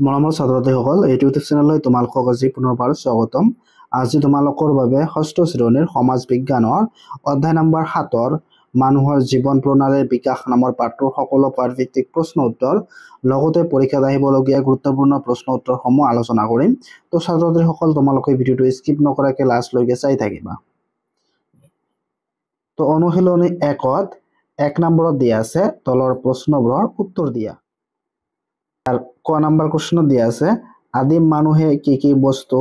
মৰমৰ ছাত্ৰ-ছাত্ৰীসকল, এইটো ইউটিউব চেনেললৈ তোমালোকক আজি পুনৰবাৰ স্বাগতম। আজি তোমালোকৰ বাবে ষষ্ঠ শ্ৰেণীৰ সমাজ বিজ্ঞানৰ অধ্যায় নম্বৰ 7 মানুহৰ জীৱন প্ৰণালীৰ বিকাশ নামৰ পাঠটোৰ সকলো পাঠভিত্তিক প্ৰশ্ন উত্তৰ লগতে পৰীক্ষাত আহিবলগীয়া গুৰুত্বপূৰ্ণ প্ৰশ্ন উত্তৰসমূহ আলোচনা কৰিম। তো ছাত্ৰ-ছাত্ৰীসকল, তোমালোকে ভিডিঅ'টো স্কিপ নকৰাকৈ লাষ্টলৈকে চাই থাকিবা। তো অনুশীলনী 1ত 1 নম্বৰত দিয়া আছে তলৰ প্ৰশ্নবোৰৰ উত্তৰ দিয়া। আর ক নাম্বার প্রশ্ন দিয়া আছে আদিম মানুহে কি কি বস্তু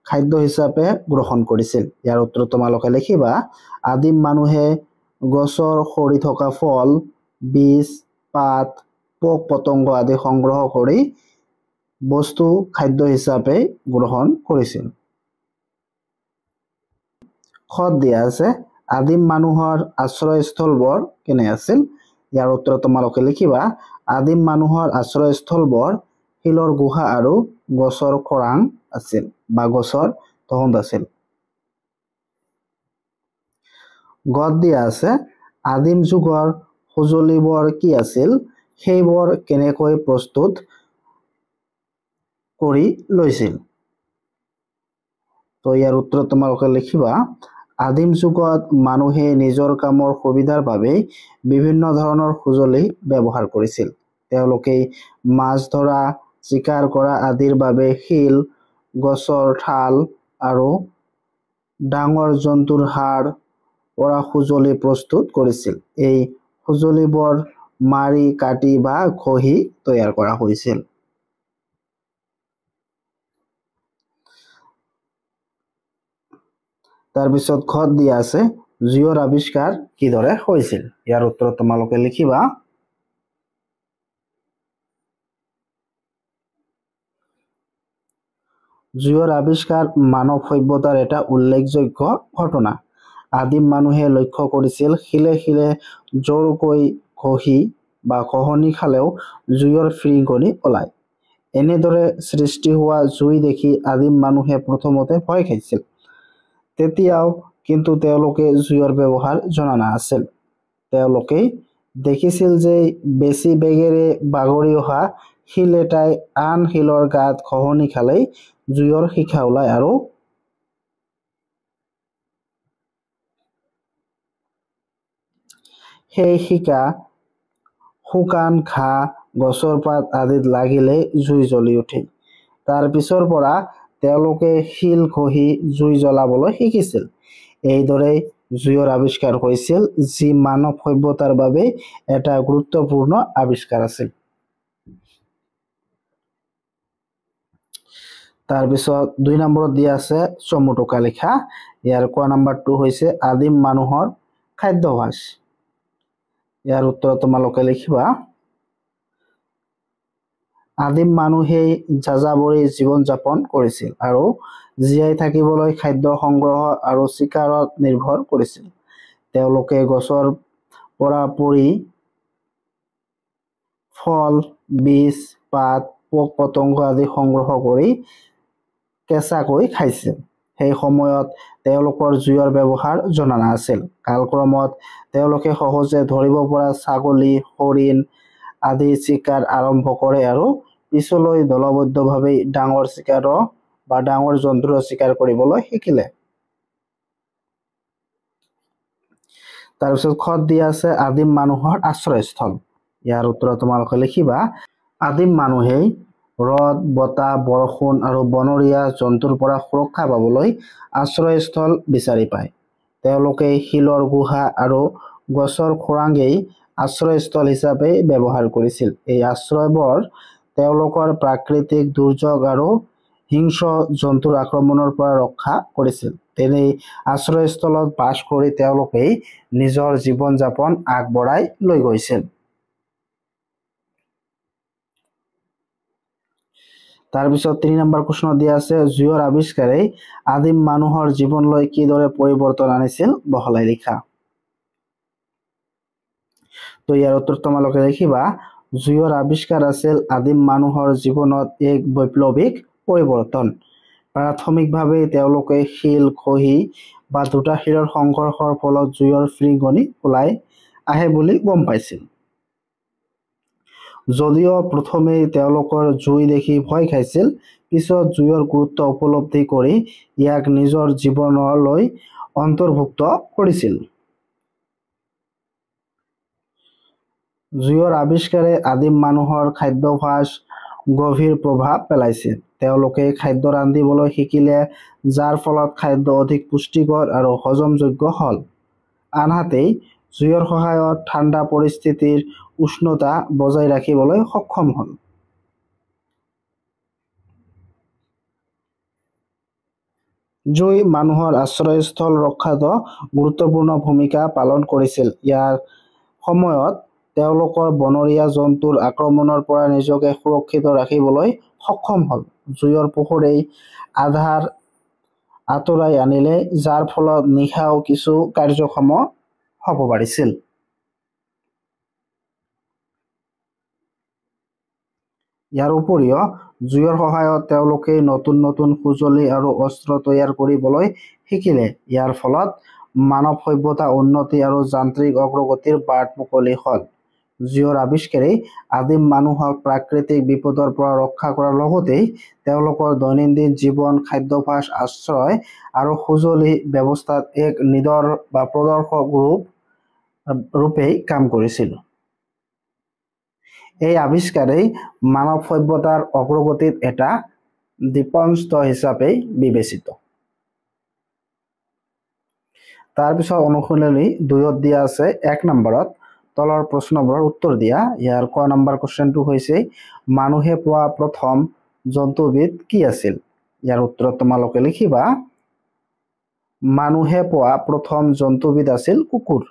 খাদ্য হিচাপে গ্রহণ কৰিছিল। ইয়াৰ উত্তৰ তোমালোকে লিখিবা। আদিম মানুহে গছৰ সৰি থকা ফল, বীজ, পাত, পোক পতংগ আদি সংগ্ৰহ কৰি বস্তু খাদ্য হিচাপে গ্ৰহণ কৰিছিল। খত দিয়া আছে আদিম মানুহৰ আশ্ৰয়স্থলবোৰ কেনে আছিল। ইয়াৰ উত্তৰ তোমালোকে লিখিবা। আদিম মানুহৰ আশ্ৰয়স্থলবোৰ শিলৰ গুহা আৰু গছৰ খৰাং আছিল বা গছৰ তহন্ত আছিল। গত দিয়া আছে আদিম যুগৰ সঁজুলিবোৰ কি আছিল, সেইবোৰ কেনেকৈ প্ৰস্তুত কৰি লৈছিল। তো ইয়াৰ উত্তৰ তোমালোকে লিখিবা। আদিম যুগত মানুহে নিজৰ কামৰ সুবিধাৰ বাবে বিভিন্ন ধৰণৰ সঁজুলি ব্যৱহাৰ কৰিছিল। তেওঁলোকে মাছ ধৰা, চিকাৰ কৰা আদিৰ বাবে শিল, গছৰ ঠাল আৰু ডাঙৰ জন্তুৰ হাড় পৰা সঁজুলি প্ৰস্তুত কৰিছিল। এই সঁজুলিবোৰ মাৰি কাটি বা ঘঁহি তৈয়াৰ কৰা হৈছিল। তাৰপিছত খত দিয়া আছে জুইৰ আৱিষ্কাৰ কিদৰে হৈছিল। ইয়াৰ উত্তৰ তোমালোকে লিখিবা। জুইৰ আৱিষ্কাৰ মানৱ সভ্যতাৰ এটা উল্লেখযোগ্য ঘটনা। আদিম মানুহে লক্ষ্য কৰিছিল শিলে শিলে জোৰকৈ ঘঁহি বা ঘঁহনি খালেও জুইৰ ফিৰিঙনি ওলায়। এনেদৰে সৃষ্টি হোৱা জুই দেখি আদিম মানুহে প্ৰথমতে ভয় খাইছিল। তেতিয়াও কিন্তু তেওঁলোকে জুইৰ ব্যৱহাৰ জনা নাছিল। তেওঁলোকে দেখিছিল যে বেছি বেগেৰে বাগৰি অহা শিল এটাই আন শিলৰ গাত ঘঁহনি খালেই জুইৰ শিখা ওলায় আৰু সেই শিকা শুকান ঘাঁহ, গছৰ পাত আদিত লাগিলে জুই জ্বলি উঠে। তাৰ পিছৰ পৰা তেওঁলোকে শিল ঘঁহি জুই জ্বলাবলৈ শিকিছিল। এইদৰে জুইৰ আৱিষ্কাৰ হৈছিল, যি মানৱ সভ্যতাৰ বাবে এটা গুৰুত্বপূৰ্ণ আৱিষ্কাৰ আছিল। তাৰপিছত 2 নম্বৰত দিয়া আছে চমু টোকা লিখা। ইয়াৰ ক নম্বৰটো হৈছে আদিম মানুহৰ খাদ্যাভ্যাস। ইয়াৰ উত্তৰ তোমালোকে লিখিবা। আদিম মানুহে যাযাবৰী জীৱন যাপন কৰিছিল আৰু জীয়াই থাকিবলৈ খাদ্য সংগ্ৰহ আৰু চিকাৰত নিৰ্ভৰ কৰিছিল। তেওঁলোকে গছৰ পৰা পৰি ফল, বীজ, পাত, পোক পতংগ আদি সংগ্ৰহ কৰি কেঁচাকৈ খাইছিল। সেই সময়ত তেওঁলোকৰ জুইৰ ব্যৱহাৰ জনা নাছিল। কালক্ৰমত তেওঁলোকে সহজে ধৰিব পৰা ছাগলী, হৰিণ আদি চিকাৰ আৰম্ভ কৰে আৰু পিছলৈ দলবদ্ধভাৱে ডাঙৰ চিকাৰ বা ডাঙৰ জন্তুৰ চিকাৰ কৰিবলৈ শিকিলে। তাৰপিছত খত দিয়া আছে আদিম মানুহৰ আশ্ৰয়স্থল। ইয়াৰ উত্তৰ তোমালোকে লিখিবা। আদিম মানুহে ৰ'দ, বতাহ, বৰষুণ আৰু বনৰীয়া জন্তুৰ পৰা সুৰক্ষা পাবলৈ আশ্ৰয়স্থল বিচাৰি পায়। তেওঁলোকে শিলৰ গুহা আৰু গছৰ খৰাঙেই আশ্ৰয়স্থল হিচাপে ব্যৱহাৰ কৰিছিল। এই আশ্ৰয়বোৰ তেওঁলোকৰ প্ৰাকৃতিক দুৰ্যোগ আৰু হিংস্ৰ জন্তুৰ আক্ৰমণৰ পৰা ৰক্ষা কৰিছিল। তেনে আশ্ৰয়স্থলত বাস কৰি তেওঁলোকে নিজৰ জীৱন যাপন আগবঢ়াই লৈ গৈছিল। তাৰপিছত 3 নম্বৰ প্ৰশ্ন দিয়া আছে জুইৰ আৱিষ্কাৰে আদিম মানুহৰ জীৱনলৈ কিদৰে পৰিৱৰ্তন আনিছিল, বহলাই লিখা। তো ইয়াৰ উত্তৰ তোমালোকে লিখিবা। জুইৰ আৱিষ্কাৰ আছিল আদিম মানুহৰ জীৱনত এক বৈপ্লৱিক পৰিৱৰ্তন। প্ৰাথমিকভাৱে তেওঁলোকে শিল ঘঁহি বা দুটা শিলৰ সংঘৰ্ষৰ ফলত জুইৰ ফিৰিঙনি ওলাই আহে বুলি গম পাইছিল। যদিও প্ৰথমে তেওঁলোকৰ জুই দেখি ভয় খাইছিল, পিছত জুইৰ গুৰুত্ব উপলব্ধি কৰি ইয়াক নিজৰ জীৱনলৈ অন্তৰ্ভুক্ত কৰিছিল। জুইৰ আৱিষ্কাৰে আদিম মানুহৰ খাদ্যাভ্যাস গভীৰ প্ৰভাৱ পেলাইছিল। তেওঁলোকে খাদ্য ৰান্ধিবলৈ শিকিলে, যাৰ ফলত খাদ্য অধিক পুষ্টিকৰ আৰু হজমযোগ্য হ'ল। আনহাতে জুইৰ সহায়ত ঠাণ্ডা পৰিস্থিতিৰ উষ্ণতা বজাই ৰাখিবলৈ সক্ষম হ'ল। জুই মানুহৰ আশ্ৰয়স্থল ৰক্ষাত গুৰুত্বপূৰ্ণ ভূমিকা পালন কৰিছিল। ইয়াৰ সময়ত তেওঁলোকৰ বনৰীয়া জন্তুৰ আক্ৰমণৰ পৰা নিজকে সুৰক্ষিত ৰাখিবলৈ সক্ষম হ'ল। জুইৰ পোহৰেই আন্ধাৰ আঁতৰাই আনিলে, যাৰ ফলত নিশাও কিছু কাৰ্যক্ষম হ'ব পাৰিছিল। ইয়াৰ উপৰিও জুইৰ সহায়ত তেওঁলোকে নতুন নতুন সঁজুলি আৰু অস্ত্ৰ তৈয়াৰ কৰিবলৈ শিকিলে। ইয়াৰ ফলত মানৱ সভ্যতা উন্নতি আৰু যান্ত্ৰিক অগ্ৰগতিৰ বাট মুকলি হ'ল। জুইৰ আৱিষ্কাৰে আদিম মানুহক প্ৰাকৃতিক বিপদৰ পৰা ৰক্ষা কৰাৰ লগতে তেওঁলোকৰ দৈনন্দিন জীৱন, খাদ্যাভ্যাস, আশ্ৰয় আৰু সঁজুলি ব্যৱস্থাত এক প্ৰদৰ্শক ৰূপে কাম কৰিছিল। এই আৱিষ্কাৰেই মানৱ সভ্যতাৰ অগ্ৰগতিত এটা দীপস্তম্ভ হিচাপে বিবেচিত। তাৰপিছত অনুশীলনী 2ত দিয়া আছে 1 নম্বৰত তলৰ প্ৰশ্নবোৰৰ উত্তৰ দিয়া। ইয়াৰ ক নম্বৰ কুৱেশ্যনটো হৈছে মানুহে পোৱা প্ৰথম জন্তুবিধ কি আছিল? ইয়াৰ উত্তৰত তোমালোকে লিখিবা মানুহে পোৱা প্ৰথম জন্তুবিধ আছিল কুকুৰ।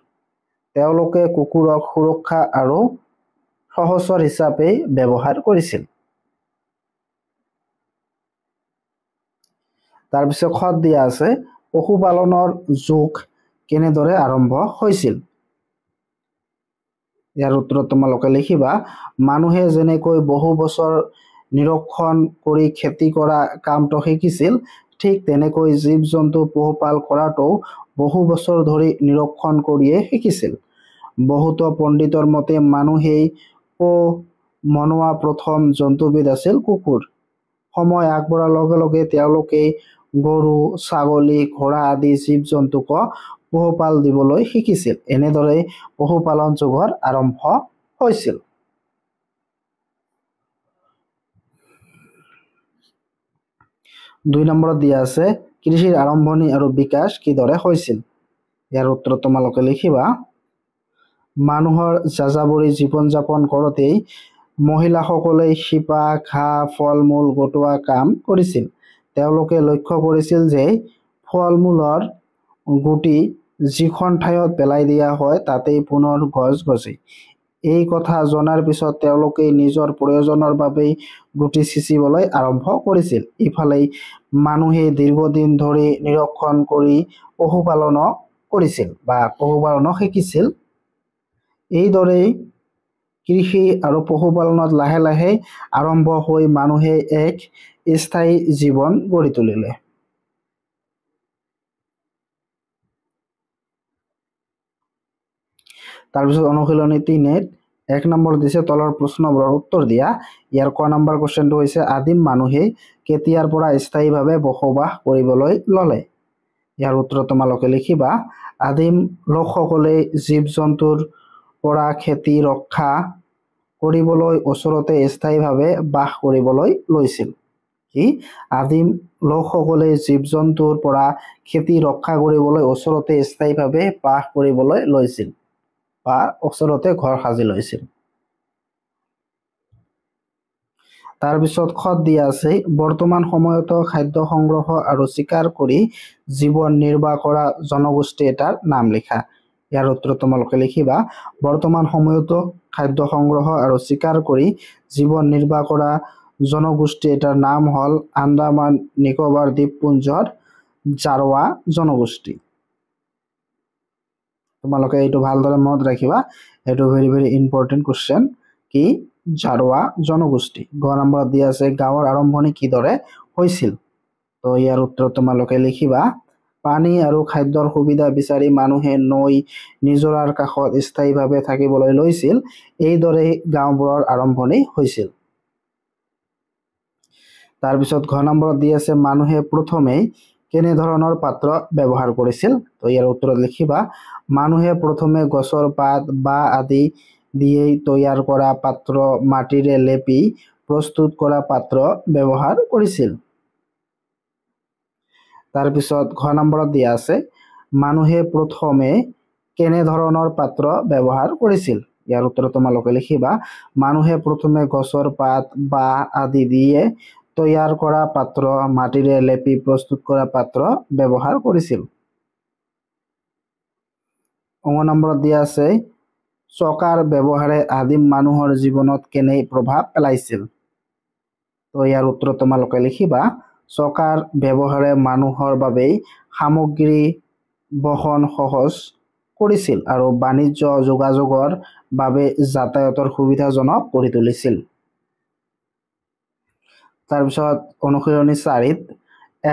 তেওঁলোকে কুকুৰক সুৰক্ষা আৰু সহচৰ হিচাপে ব্যৱহাৰ কৰিছিল। তাৰপিছত খত দিয়া আছে পশুপালনৰ যুগ কেনেদৰে আৰম্ভ হৈছিল? ইয়াৰ উত্তৰত তোমালোকে লিখিবা মানুহে যেনেকৈ বহু বছৰ নিৰীক্ষণ কৰি খেতি কৰা কামটো শিকিছিল, ঠিক তেনেকৈ জীৱ-জন্তু পোহপাল কৰাটো বহু বছৰ ধৰি নিৰীক্ষণ কৰিয়ে শিকিছিল। বহুতো পণ্ডিতৰ মতে মানুহেই মনোৱা প্ৰথম জন্তুবিধ আছিল কুকুৰ। সময় আগবঢ়াৰ লগে লগে তেওঁলোকে গৰু, ছাগলী, ঘোঁৰা আদি জীৱ-জন্তুক পোহপাল দিবলৈ শিকিছিল। এনেদৰে পশুপালন যুগৰ আৰম্ভ হৈছিল। 2 নম্বৰত দিয়া আছে কৃষিৰ আৰম্ভণি আৰু বিকাশ কিদৰে হৈছিল? ইয়াৰ উত্তৰত তোমালোকে লিখিবা মানুহৰ যাযাবৰী জীৱন-যাপন কৰোঁতেই মহিলাসকলে শিপা, ঘাঁহ, ফল-মূল গোটোৱা কাম কৰিছিল। তেওঁলোকে লক্ষ্য কৰিছিল যে ফল-মূলৰ গুটি যিখন ঠাইত পেলাই দিয়া হয় তাতেই পুনৰ গছ গজে। এই কথা জনাৰ পিছত তেওঁলোকে নিজৰ প্ৰয়োজনৰ বাবে গুটি সিঁচিবলৈ আৰম্ভ কৰিছিল। ইফালে মানুহে দীৰ্ঘদিন ধৰি নিৰীক্ষণ কৰি পশুপালন শিকিছিল। এইদৰে কৃষি আৰু পশুপালনত লাহে লাহে আৰম্ভ হৈ মানুহে এক স্থায়ী জীৱন গঢ়ি তুলিলে। তাৰপিছত অনুশীলনী 3ত 1 নম্বৰ দিছে তলৰ প্ৰশ্নবোৰৰ উত্তৰ দিয়া। ইয়াৰ ক নম্বৰ কুৱেশ্যনটো হৈছে আদিম মানুহে কেতিয়াৰ পৰা স্থায়ীভাৱে বসবাস কৰিবলৈ ল'লে? ইয়াৰ উত্তৰত তোমালোকে লিখিবা আদিম লোকসকলে জীৱ-জন্তুৰ পৰা খেতি ৰক্ষা কৰিবলৈ ওচৰতে স্থায়ীভাৱে বাস কৰিবলৈ লৈছিল। আদিম লোকসকলে জীৱ-জন্তুৰ পৰা খেতি ৰক্ষা কৰিবলৈ ওচৰতে স্থায়ীভাৱে বাস কৰিবলৈ লৈছিল বা ওচৰতে ঘৰ সাজি লৈছিল। তাৰপিছত খত দিয়া আছে বৰ্তমান সময়তো খাদ্য সংগ্ৰহ আৰু চিকাৰ কৰি জীৱন নিৰ্বাহ কৰা জনগোষ্ঠী এটাৰ নাম লিখা। ইয়াৰ উত্তৰত তোমালোকে লিখিবা বৰ্তমান সময়তো খাদ্য সংগ্ৰহ আৰু চিকাৰ কৰি জীৱন নিৰ্বাহ কৰা জনগোষ্ঠী এটাৰ নাম হ'ল আন্দামান নিকোবৰ দ্বীপপুঞ্জৰ জাৰৱা জনগোষ্ঠী। তোমালোকে এইটো ভালদৰে মনত ৰাখিবা, এইটো ভেৰি ইম্পৰ্টেণ্ট কুৱেশ্যন। কি জাৰৱা জনগোষ্ঠী। গ নম্বৰত দিয়া আছে গাঁৱৰ আৰম্ভণি কিদৰে হৈছিল? তো ইয়াৰ উত্তৰত তোমালোকে লিখিবা পানী আৰু খাদ্যৰ সুবিধা বিচাৰি মানুহে নৈ নিজৰাৰ কাষত স্থায়ীভাৱে থাকিবলৈ লৈছিল। এইদৰে গাঁওবোৰৰ আৰম্ভণি হৈছিল। তাৰপিছত ঘ নম্বৰত দি আছে মানুহে প্ৰথমেই কেনেধৰণৰ পাত্ৰ ব্যৱহাৰ কৰিছিল। তো ইয়াৰ উত্তৰত লিখিবা মানুহে প্ৰথমে গছৰ পাত বা আদি দিয়েই তৈয়াৰ কৰা পাত্ৰ মাটিৰে লেপি প্ৰস্তুত কৰা পাত্ৰ ব্যৱহাৰ কৰিছিল। তাৰপিছত ঘ নম্বৰত দিয়া আছে মানুহে প্ৰথমে কেনেধৰণৰ পাত্ৰ ব্যৱহাৰ কৰিছিল। ইয়াৰ উত্তৰত তোমালোকে লিখিবা মানুহে প্ৰথমে গছৰ পাত বা আদি দিয়ে তৈয়াৰ কৰা পাত্ৰ মাটিৰে লেপি প্ৰস্তুত কৰা পাত্ৰ ব্যৱহাৰ কৰিছিল। অ নম্বৰত দিয়া আছে চকাৰ ব্যৱহাৰে আদিম মানুহৰ জীৱনত কেনে প্ৰভাৱ পেলাইছিল। তো ইয়াৰ উত্তৰত তোমালোকে লিখিবা চকাৰ ব্যৱহাৰে মানুহৰ বাবেই সামগ্ৰী বহন সহজ কৰিছিল আৰু বাণিজ্য যোগাযোগৰ বাবে যাতায়াতৰ সুবিধাজনক কৰি তুলিছিল। তাৰপিছত অনুশীলনী 4ত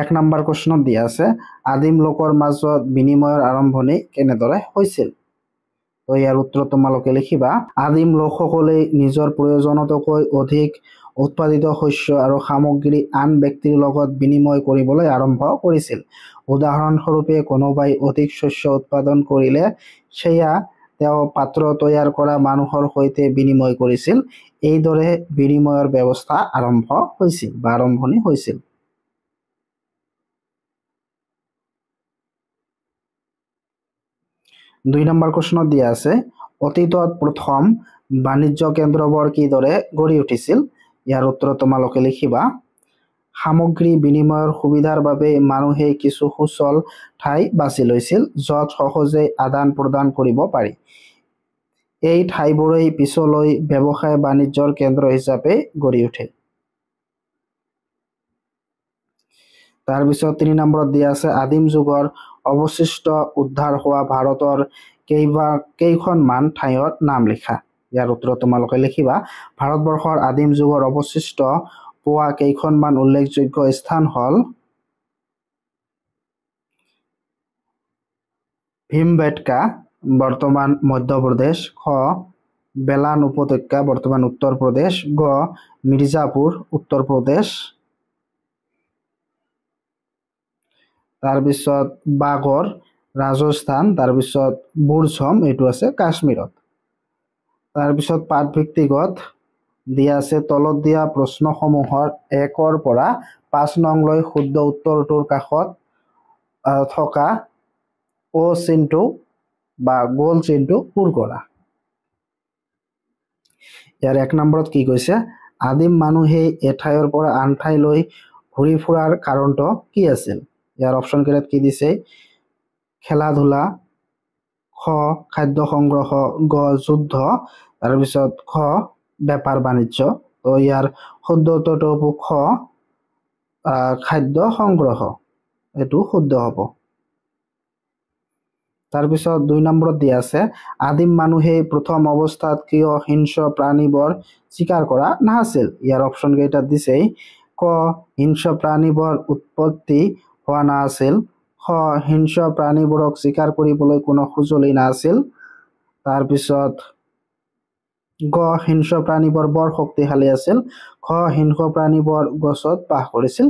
1 নম্বৰ প্ৰশ্নত দিয়া আছে আদিম লোকৰ মাজত বিনিময়ৰ আৰম্ভণি কেনেদৰে হৈছিল। তো ইয়াৰ উত্তৰত তোমালোকে লিখিবা আদিম লোকসকলে নিজৰ প্ৰয়োজনতকৈ অধিক উৎপাদিত শস্য আৰু সামগ্ৰী আন ব্যক্তিৰ লগত বিনিময় কৰিবলৈ আৰম্ভ কৰিছিল। উদাহৰণস্বৰূপে কোনোবাই অধিক শস্য উৎপাদন কৰিলে সেয়া তেওঁ পাত্ৰ তৈয়াৰ কৰা মানুহৰ সৈতে বিনিময় কৰিছিল। এইদৰে বিনিময়ৰ ব্যৱস্থা আৰম্ভ হৈছিল বা আৰম্ভণি হৈছিল। 2 নম্বৰ প্ৰশ্নত দিয়া আছে অতীতত প্ৰথম বাণিজ্য কেন্দ্ৰবোৰ কিদৰে গঢ়ি উঠিছিল। ইয়াৰ উত্তৰত তোমালোকে লিখিবা সামগ্ৰী বিনিময়ৰ সুবিধাৰ বাবে মানুহে কিছু সুচল ঠাই বাছি লৈছিল য'ত সহজে আদান প্ৰদান কৰিব পাৰি। এই ঠাইবোৰেই পিছলৈ ব্যৱসায় বাণিজ্যৰ কেন্দ্ৰ হিচাপে গঢ়ি উঠে। তাৰপিছত 3 নম্বৰত দিয়া আছে আদিম যুগৰ অৱশিষ্ট উদ্ধাৰ হোৱা ভাৰতৰ কেইখনমান ঠাইৰ নাম লিখা। ইয়াৰ উত্তৰত তোমালোকে লিখিবা ভাৰতবৰ্ষৰ আদিম যুগৰ অৱশিষ্ট পোৱা কেইখনমান উল্লেখযোগ্য স্থান হ'ল ভীমবেটকা বৰ্তমান মধ্যপ্ৰদেশ, খ বেলান উপত্যকা বৰ্তমান উত্তৰ প্ৰদেশ, গ মিৰ্জাপুৰ উত্তৰ প্ৰদেশ, তাৰপিছত বাগৰ ৰাজস্থান, তাৰপিছত বুৰঝম এইটো আছে কাশ্মীৰত। তাৰপিছত পাঠভিত্তিকত দিয়া আছে তলত দিয়া প্ৰশ্নসমূহৰ 1ৰ পৰা 5 নংলৈ শুদ্ধ উত্তৰটোৰ কাষত থকা অ চিনটো বা গোল চিনটো পূৰ কৰা। ইয়াৰ 1 নম্বৰত কি কৈছে আদিম মানুহে এঠাইৰ পৰা আন ঠাইলৈ ঘূৰি ফুৰাৰ কাৰণটো কি আছিল। ইয়াৰ অপশ্যন কেইটাত কি দিছে খেলা ধূলা, খ খাদ্য সংগ্ৰহ, গ যুদ্ধ, তাৰপিছত খ বেপাৰ বাণিজ্য। তো ইয়াৰ শুদ্ধ উত্তৰটো হ'ব খ খাদ্য সংগ্ৰহ, এইটো শুদ্ধ হ'ব। তাৰপিছত 2 নম্বৰত দিয়া আছে আদিম মানুহে প্ৰথম অৱস্থাত কিয় হিংস্ৰ প্ৰাণীবোৰ চিকাৰ কৰা নাছিল। ইয়াৰ অপশ্যন কেইটাত দিছে ক হিংস্ৰ প্ৰাণীবোৰ উৎপত্তি হোৱা নাছিল, খ হিংস্ৰ প্ৰাণীবোৰক চিকাৰ কৰিবলৈ কোনো সঁজুলি নাছিল, তাৰপিছত গ হিংস্ৰ প্ৰাণীবোৰ বৰ শক্তিশালী আছিল, খ হিংস্ৰ প্ৰাণীবোৰ গছত বাস কৰিছিল।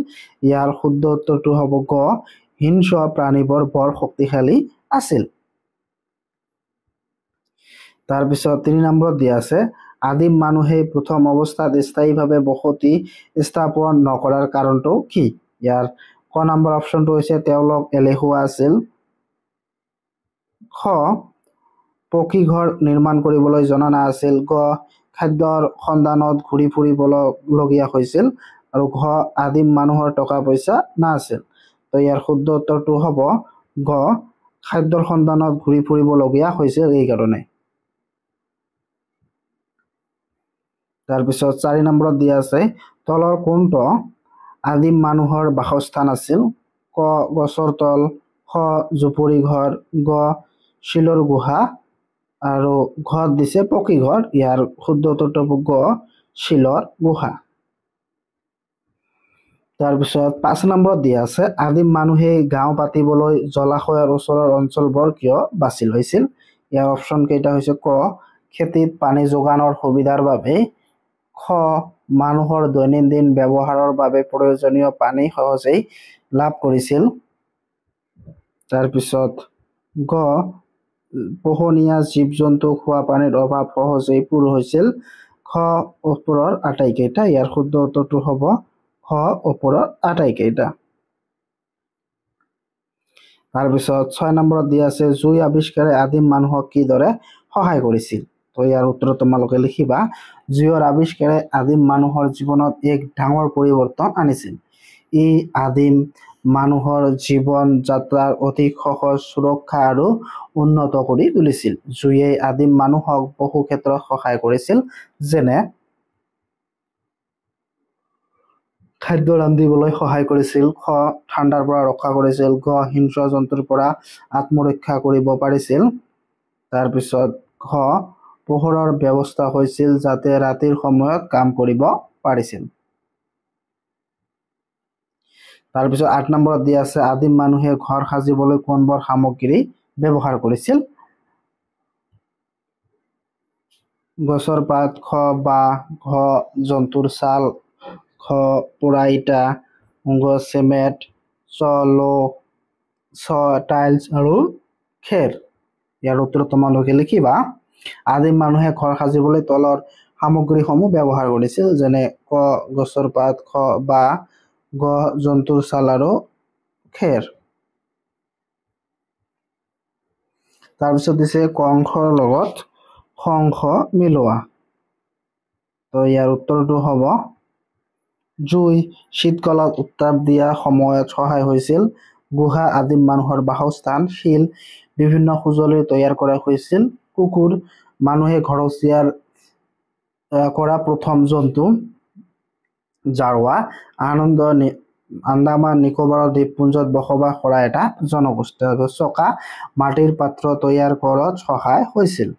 ইয়াৰ শুদ্ধ উত্তৰটো হ'ব গ হিংস্ৰ প্ৰাণীবোৰ বৰ শক্তিশালী আছিল। তাৰপিছত 3 নম্বৰত দিয়া আছে আদিম মানুহে প্ৰথম অৱস্থাত স্থায়ীভাৱে বসতি স্থাপন নকৰাৰ কাৰণটো কি। ইয়াৰ ক নম্বৰ অপশ্যনটো হৈছে তেওঁলোক এলেহুৱা আছিল, খ পকী ঘৰ নিৰ্মাণ কৰিবলৈ জনা নাছিল, গ খাদ্যৰ সন্ধানত ঘূৰি ফুৰিবলগীয়া হৈছিল, আৰু ঘ আদিম মানুহৰ টকা পইচা নাছিল। তো ইয়াৰ শুদ্ধ উত্তৰটো হ'ব গ খাদ্যৰ সন্ধানত ঘূৰি ফুৰিবলগীয়া হৈছিল এইকাৰণে। তাৰপিছত 4 নম্বৰত দিয়া আছে তলৰ কোনটো আদিম মানুহৰ বাসস্থান আছিল। ক গছৰ তল, খ জুপুৰি ঘৰ, গ শিলৰ গুহা, আৰু ঘৰত দিছে পকী ঘৰ। ইয়াৰ শুদ্ধ উত্তৰটো হ'ব গ শিলৰ গুহা। তাৰপিছত 5 নম্বৰত দিয়া আছে আদিম মানুহে গাঁও পাতিবলৈ জলাশয়ৰ ওচৰৰ অঞ্চলবোৰ কিয় বাছি লৈছিল? ইয়াৰ অপশ্যন কেইটা হৈছে ক খেতিত পানী যোগানৰ সুবিধাৰ বাবে, খ মানুহৰ দৈনন্দিন ব্যৱহাৰৰ বাবে প্ৰয়োজনীয় পানী সহজেই লাভ কৰিছিল, তাৰপিছত গ পোহনীয়া জীৱ-জন্তু খোৱা পানীৰ অভাৱ সহজেই পূৰ হৈছিল, খ ওপৰৰ আটাইকেইটা। ইয়াৰ শুদ্ধ উত্তৰটো হ'ব খ ওপৰৰ আটাইকেইটা। তাৰপিছত 6 নম্বৰত দিয়া আছে জুই আৱিষ্কাৰে আদিম মানুহক কিদৰে সহায় কৰিছিল? তো ইয়াৰ উত্তৰ তোমালোকে লিখিবা জুইৰ আৱিষ্কাৰে আদিম মানুহৰ জীৱনত এক ডাঙৰ পৰিৱৰ্তন আনিছিল। ই আদিম মানুহৰ জীৱন যাত্ৰাৰ অধিক সহজ, সুৰক্ষা আৰু উন্নত কৰি তুলিছিল। জুইয়ে আদিম মানুহক বহু ক্ষেত্ৰত সহায় কৰিছিল, যেনে খাদ্য ৰান্ধিবলৈ সহায় কৰিছিল, খ ঠাণ্ডাৰ পৰা ৰক্ষা কৰিছিল, গ হিংস্ৰ জন্তুৰ পৰা আত্মৰক্ষা কৰিব পাৰিছিল, তাৰপিছত ঘ পোহৰৰ ব্যৱস্থা হৈছিল যাতে ৰাতিৰ সময়ত কাম কৰিব পাৰিছিল। তাৰপিছত 8 নম্বৰত দিয়া আছে আদিম মানুহে ঘৰ সাজিবলৈ কোনবোৰ সামগ্ৰী ব্যৱহাৰ কৰিছিল? গছৰ পাত, খ বাঁহ, ঘ জন্তুৰ ছাল, খ পোৰা ইটা, গ চিমেণ্ট, চ লৌহ, ছ টাইলছ আৰু খেৰ। ইয়াৰ উত্তৰ তোমালোকে লিখিবা আদিম মানুহে ঘৰ সাজিবলৈ তলৰ সামগ্ৰীসমূহ ব্যৱহাৰ কৰিছিল, যেনে ক গছৰ পাত, খ বাঁহ, গ জন্তুৰ ছাল আৰু খেৰ। তাৰপিছত দিছে ক অংশৰ লগত খ অংশ মিলোৱা। তো ইয়াৰ উত্তৰটো হ'ব জুই শীতকালত উত্তাপ দিয়া সময়ত সহায় হৈছিল, গুহা আদিম মানুহৰ বাসস্থান, শিল বিভিন্ন সঁজুলি তৈয়াৰ কৰা হৈছিল, কুকুৰ মানুহে ঘৰচীয়াৰ কৰা প্ৰথম জন্তু, জাৰৱা আন্দামান নিকোবৰৰ দ্বীপপুঞ্জত বসবাস কৰা এটা জনগোষ্ঠী, চকা মাটিৰ পাত্ৰ তৈয়াৰ কৰাত সহায় হৈছিল।